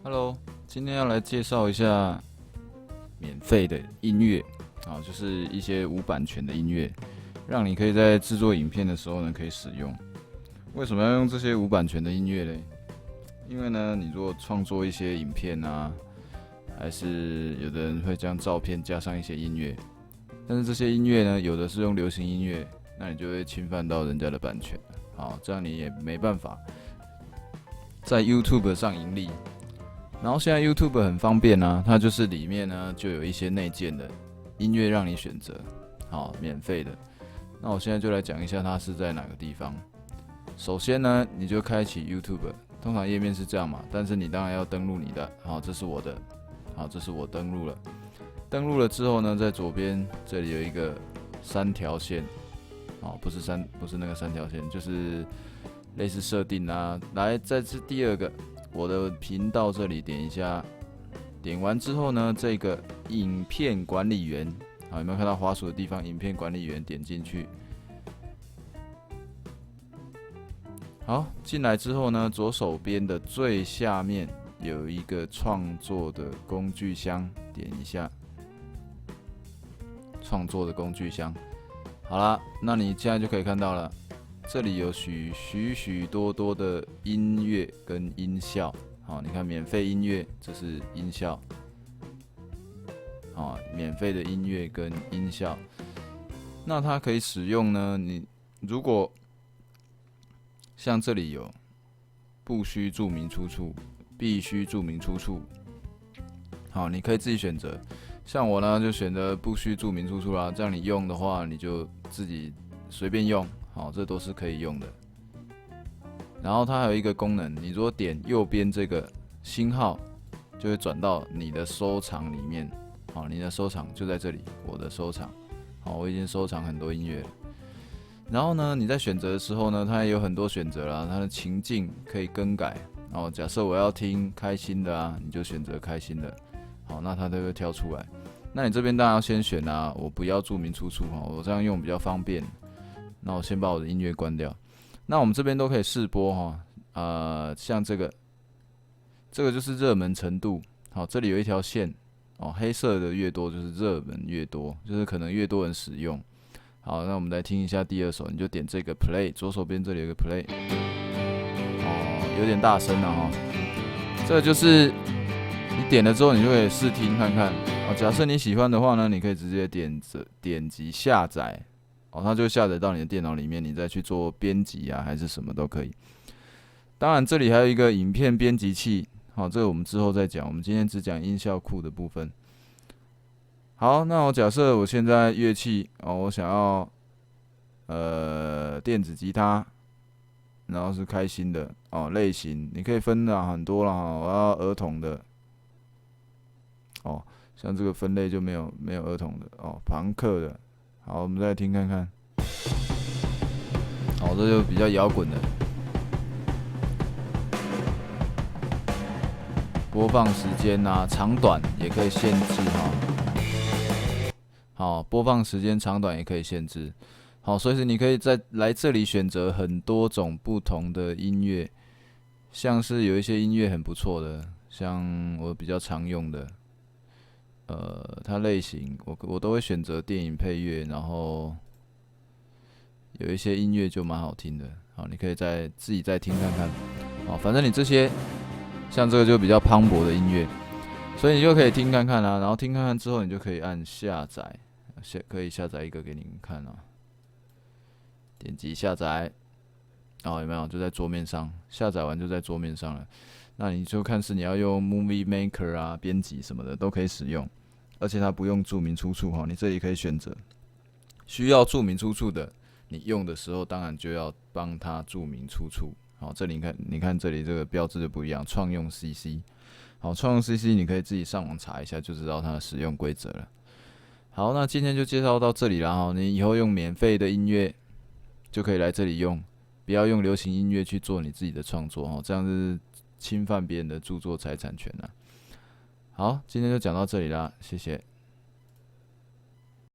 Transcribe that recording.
Hello，今天要来介绍一下免费的音乐，就是一些无版权的音乐，让你可以在制作影片的时候呢可以使用。为什么要用这些无版权的音乐嘞？因为呢，你如果创作一些影片啊，还是有的人会将照片加上一些音乐，但是这些音乐呢，有的是用流行音乐，那你就会侵犯到人家的版权，这样你也没办法在 YouTube 上盈利。然后现在 YouTube 很方便啊，它就是里面呢就有一些内建的音乐让你选择，免费的。那我现在就来讲一下它是在哪个地方。首先呢，你就开启 YouTube， 通常页面是这样嘛，但是你当然要登录你的，这是我的，这是我登录了。登录了之后呢，在左边这里有一个三条线，不是那个三条线，就是类似设定啊。来，再是第二个。我的频道这里点一下，点完之后呢，这个影片管理员，有没有看到滑鼠的地方？影片管理员点进去，好，进来之后呢，左手边的最下面有一个创作的工具箱，点一下，创作的工具箱。好啦，那你现在就可以看到了。这里有许多的音乐跟音效，你看免费音乐，这是音效，免费的音乐跟音效，那它可以使用呢？你如果像这里有不需注明出处，必须注明出处，你可以自己选择。像我呢，就选择不需注明出处啦，这样你用的话，你就自己随便用。这都是可以用的。然后它还有一个功能，你如果点右边这个星号，就会转到你的收藏里面。你的收藏就在这里，我的收藏。我已经收藏很多音乐了。然后呢，你在选择的时候呢，它也有很多选择啦，它的情境可以更改。假设我要听开心的啊，你就选择开心的。那它都会跳出来。那你这边当然要先选啊，我不要注明出处，我这样用比较方便。那我先把我的音乐关掉。那我们这边都可以试播像这个就是热门程度。这里有一条线黑色的越多就是热门越多，就是可能越多人使用。好，那我们来听一下第二首，你就点这个 play， 左手边这里有个 play， 有点大声了这个就是你点了之后，你就可以试听看看。假设你喜欢的话呢，你可以直接点击下载。它就下载到你的电脑里面，你再去做编辑啊，还是什么都可以。当然，这里还有一个影片编辑器，这个我们之后再讲。我们今天只讲音效库的部分。好，那我假设我现在乐器我想要电子吉他，然后是开心的类型，你可以分很多啦我要儿童的像这个分类就没有儿童的朋克的。好，我们再听看看。这就比较摇滚的。播放时间啊，长短也可以限制播放时间长短也可以限制。所以你可以来这里选择很多种不同的音乐，像是有一些音乐很不错的，像我比较常用的。它类型我都会选择电影配乐，然后有一些音乐就蛮好听的，你可以自己再听看看，反正你这些像这个就比较磅礴的音乐，所以你就可以听看看啦，然后听看看之后，你就可以按下载，可以下载一个给你们看点击下载，有没有？就在桌面上，下载完就在桌面上了。那你就看是你要用 Movie Maker 啊、编辑什么的都可以使用。而且它不用注明出处你这里可以选择需要注明出处的，你用的时候当然就要帮它注明出处。这里你看这里这个标志就不一样，创用 CC。创用 CC 你可以自己上网查一下，就知道它的使用规则了。好，那今天就介绍到这里啦你以后用免费的音乐就可以来这里用，不要用流行音乐去做你自己的创作这样是侵犯别人的著作财产权啦。好，今天就讲到这里啦，谢谢。